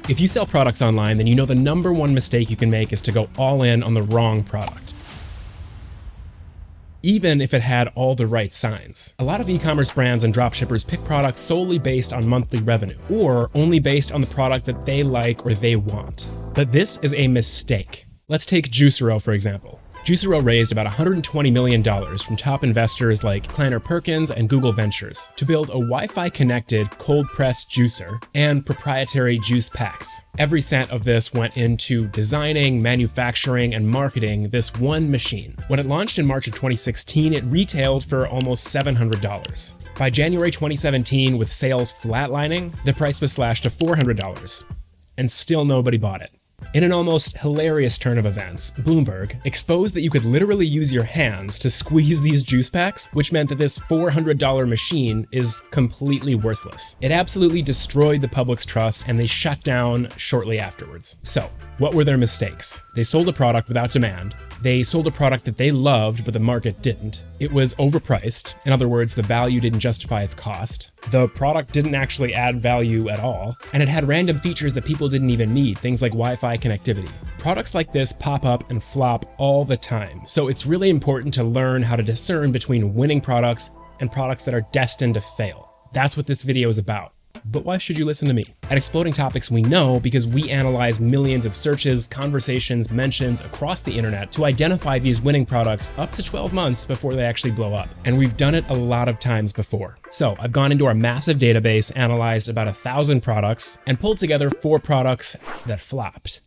If you sell products online, then you know the number one mistake you can make is to go all in on the wrong product, even if it had all the right signs. A lot of e-commerce brands and dropshippers pick products solely based on monthly revenue, or only based on the product that they like or they want. But this is a mistake. Let's take Juicero, for example. Juicero raised about $120 million from top investors like Kleiner Perkins and Google Ventures to build a Wi-Fi connected cold press juicer and proprietary juice packs. Every cent of this went into designing, manufacturing, and marketing this one machine. When it launched in March of 2016, it retailed for almost $700. By January 2017, with sales flatlining, the price was slashed to $400, and still nobody bought it. In an almost hilarious turn of events, Bloomberg exposed that you could literally use your hands to squeeze these juice packs, which meant that this $400 machine is completely worthless. It absolutely destroyed the public's trust, and they shut down shortly afterwards. So, what were their mistakes? They sold a product without demand. They sold a product that they loved, but the market didn't. It was overpriced. In other words, the value didn't justify its cost. The product didn't actually add value at all. And it had random features that people didn't even need, things like Wi-Fi connectivity. Products like this pop up and flop all the time. So it's really important to learn how to discern between winning products and products that are destined to fail. That's what this video is about. But why should you listen to me? At Exploding Topics, we know because we analyze millions of searches, conversations, mentions across the internet to identify these winning products up to 12 months before they actually blow up. And we've done it a lot of times before. So I've gone into our massive database, analyzed about 1,000 products, and pulled together 4 products that flopped.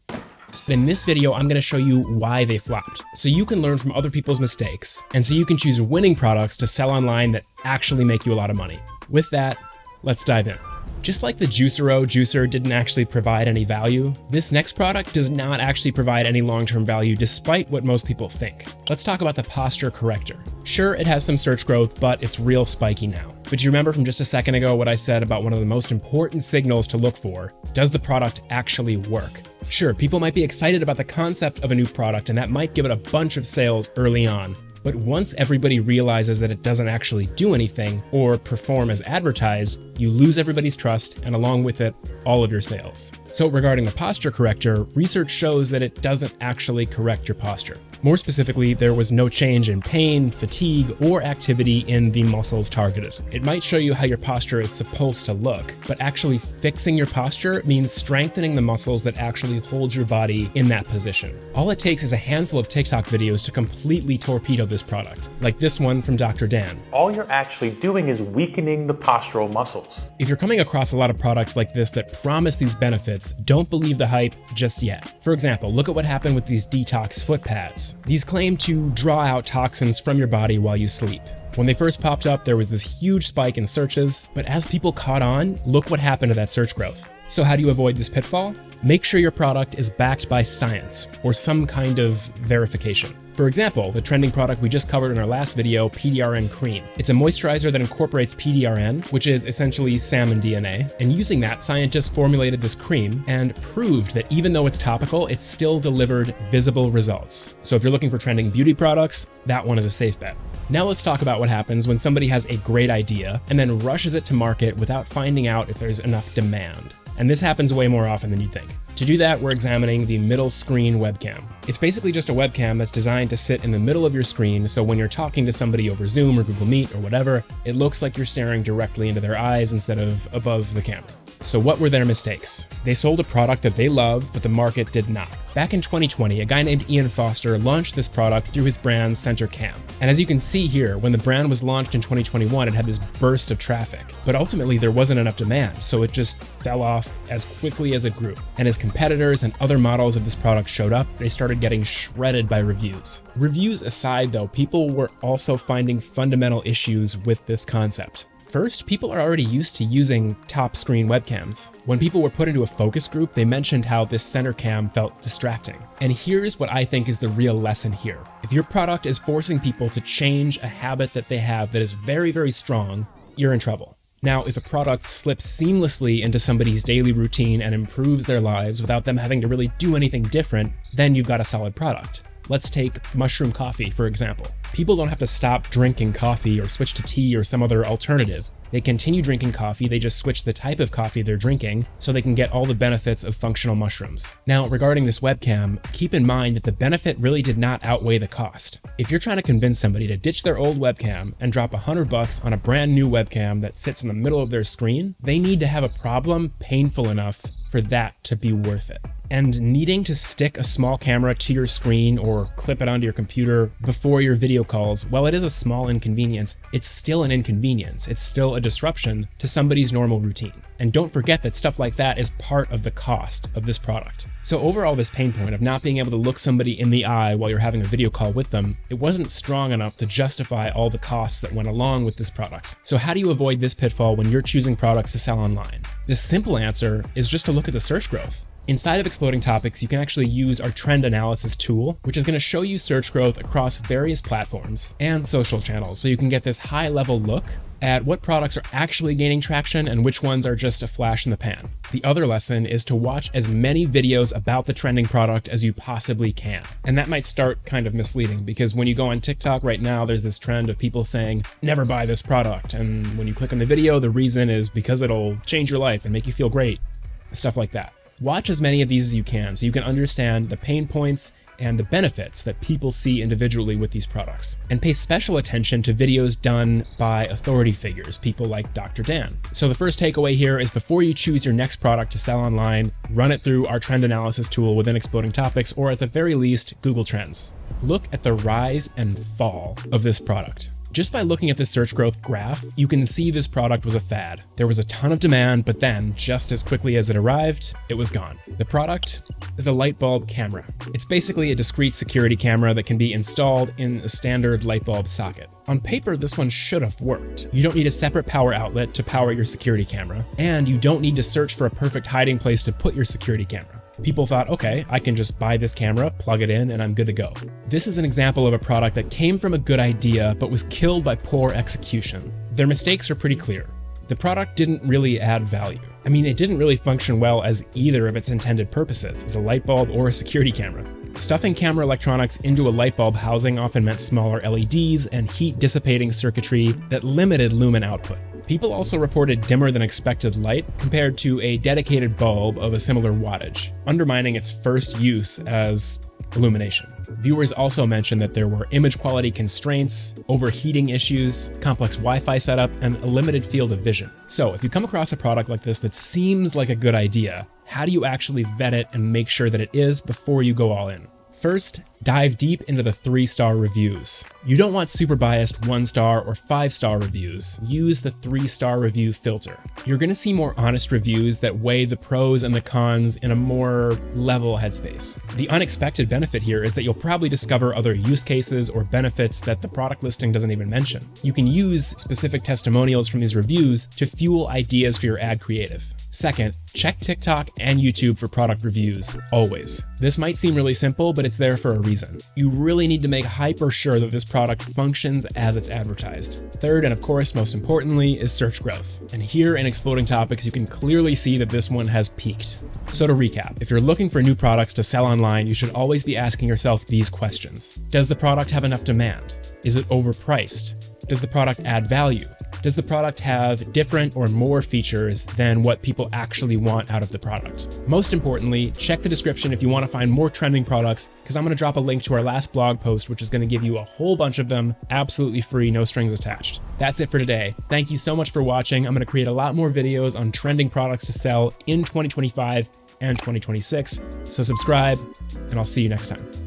In this video, I'm going to show you why they flopped, so you can learn from other people's mistakes, and so you can choose winning products to sell online that actually make you a lot of money. With that, let's dive in. Just like the Juicero juicer didn't actually provide any value, this next product does not actually provide any long-term value despite what most people think. Let's talk about the posture corrector. Sure, it has some search growth, but it's real spiky now. But you remember from just a second ago what I said about one of the most important signals to look for? Does the product actually work? Sure, people might be excited about the concept of a new product, and that might give it a bunch of sales early on. But once everybody realizes that it doesn't actually do anything or perform as advertised, you lose everybody's trust, and along with it, all of your sales. So regarding the posture corrector, research shows that it doesn't actually correct your posture. More specifically, there was no change in pain, fatigue, or activity in the muscles targeted. It might show you how your posture is supposed to look, but actually fixing your posture means strengthening the muscles that actually hold your body in that position. All it takes is a handful of TikTok videos to completely torpedo this product, like this one from Dr. Dan. All you're actually doing is weakening the postural muscles. If you're coming across a lot of products like this that promise these benefits, don't believe the hype just yet. For example, look at what happened with these Detox foot pads. These claim to draw out toxins from your body while you sleep. When they first popped up, there was this huge spike in searches, but as people caught on, look what happened to that search growth. So how do you avoid this pitfall? Make sure your product is backed by science or some kind of verification. For example, the trending product we just covered in our last video, PDRN Cream. It's a moisturizer that incorporates PDRN, which is essentially salmon DNA, and using that, scientists formulated this cream and proved that even though it's topical, it still delivered visible results. So if you're looking for trending beauty products, that one is a safe bet. Now let's talk about what happens when somebody has a great idea and then rushes it to market without finding out if there's enough demand. And this happens way more often than you think. To do that, we're examining the middle screen webcam. It's basically just a webcam that's designed to sit in the middle of your screen, so when you're talking to somebody over Zoom or Google Meet or whatever, it looks like you're staring directly into their eyes instead of above the camera. So what were their mistakes? They sold a product that they loved, but the market did not. Back in 2020, a guy named Ian Foster launched this product through his brand CenterCam. And as you can see here, when the brand was launched in 2021, it had this burst of traffic. But ultimately, there wasn't enough demand, so it just fell off as quickly as it grew. And as competitors and other models of this product showed up, they started getting shredded by reviews. Reviews aside, though, people were also finding fundamental issues with this concept. First, people are already used to using top screen webcams. When people were put into a focus group, they mentioned how this center cam felt distracting. And here's what I think is the real lesson here. If your product is forcing people to change a habit that they have that is very, very strong, you're in trouble. Now, if a product slips seamlessly into somebody's daily routine and improves their lives without them having to really do anything different, then you've got a solid product. Let's take mushroom coffee, for example. People don't have to stop drinking coffee or switch to tea or some other alternative. They continue drinking coffee, they just switch the type of coffee they're drinking so they can get all the benefits of functional mushrooms. Now, regarding this webcam, keep in mind that the benefit really did not outweigh the cost. If you're trying to convince somebody to ditch their old webcam and drop $100 on a brand new webcam that sits in the middle of their screen, they need to have a problem painful enough for that to be worth it. And needing to stick a small camera to your screen or clip it onto your computer before your video calls, while it is a small inconvenience, it's still an inconvenience. It's still a disruption to somebody's normal routine. And don't forget that stuff like that is part of the cost of this product. So overall, this pain point of not being able to look somebody in the eye while you're having a video call with them, it wasn't strong enough to justify all the costs that went along with this product. So how do you avoid this pitfall when you're choosing products to sell online? The simple answer is just to look at the search growth. Inside of Exploding Topics, you can actually use our trend analysis tool, which is going to show you search growth across various platforms and social channels, so you can get this high-level look at what products are actually gaining traction and which ones are just a flash in the pan. The other lesson is to watch as many videos about the trending product as you possibly can. And that might start kind of misleading, because when you go on TikTok right now, there's this trend of people saying, never buy this product. And when you click on the video, the reason is because it'll change your life and make you feel great, stuff like that. Watch as many of these as you can so you can understand the pain points and the benefits that people see individually with these products. And pay special attention to videos done by authority figures, people like Dr. Dan. So the first takeaway here is before you choose your next product to sell online, run it through our trend analysis tool within Exploding Topics, or at the very least, Google Trends. Look at the rise and fall of this product. Just by looking at the search growth graph, you can see this product was a fad. There was a ton of demand, but then, just as quickly as it arrived, it was gone. The product is the lightbulb camera. It's basically a discrete security camera that can be installed in a standard lightbulb socket. On paper, this one should have worked. You don't need a separate power outlet to power your security camera, and you don't need to search for a perfect hiding place to put your security camera. People thought, okay, I can just buy this camera, plug it in, and I'm good to go. This is an example of a product that came from a good idea, but was killed by poor execution. Their mistakes are pretty clear. The product didn't really add value. I mean, it didn't really function well as either of its intended purposes, as a light bulb or a security camera. Stuffing camera electronics into a light bulb housing often meant smaller LEDs and heat dissipating circuitry that limited lumen output. People also reported dimmer than expected light compared to a dedicated bulb of a similar wattage, undermining its first use as illumination. Viewers also mentioned that there were image quality constraints, overheating issues, complex Wi-Fi setup, and a limited field of vision. So if you come across a product like this that seems like a good idea, how do you actually vet it and make sure that it is before you go all in? First, dive deep into the 3-star reviews. You don't want super biased 1-star or 5-star reviews. Use the 3-star review filter. You're going to see more honest reviews that weigh the pros and the cons in a more level headspace. The unexpected benefit here is that you'll probably discover other use cases or benefits that the product listing doesn't even mention. You can use specific testimonials from these reviews to fuel ideas for your ad creative. Second, check TikTok and YouTube for product reviews, always. This might seem really simple, but it's there for a reason. You really need to make hyper sure that this product functions as it's advertised. Third, and of course most importantly, is search growth. And here in Exploding Topics, you can clearly see that this one has peaked. So to recap, if you're looking for new products to sell online, you should always be asking yourself these questions. Does the product have enough demand? Is it overpriced? Does the product add value? Does the product have different or more features than what people actually want out of the product? Most importantly, check the description if you want to find more trending products, because I'm going to drop a link to our last blog post, which is going to give you a whole bunch of them absolutely free, no strings attached. That's it for today. Thank you so much for watching. I'm going to create a lot more videos on trending products to sell in 2025 and 2026. So subscribe, and I'll see you next time.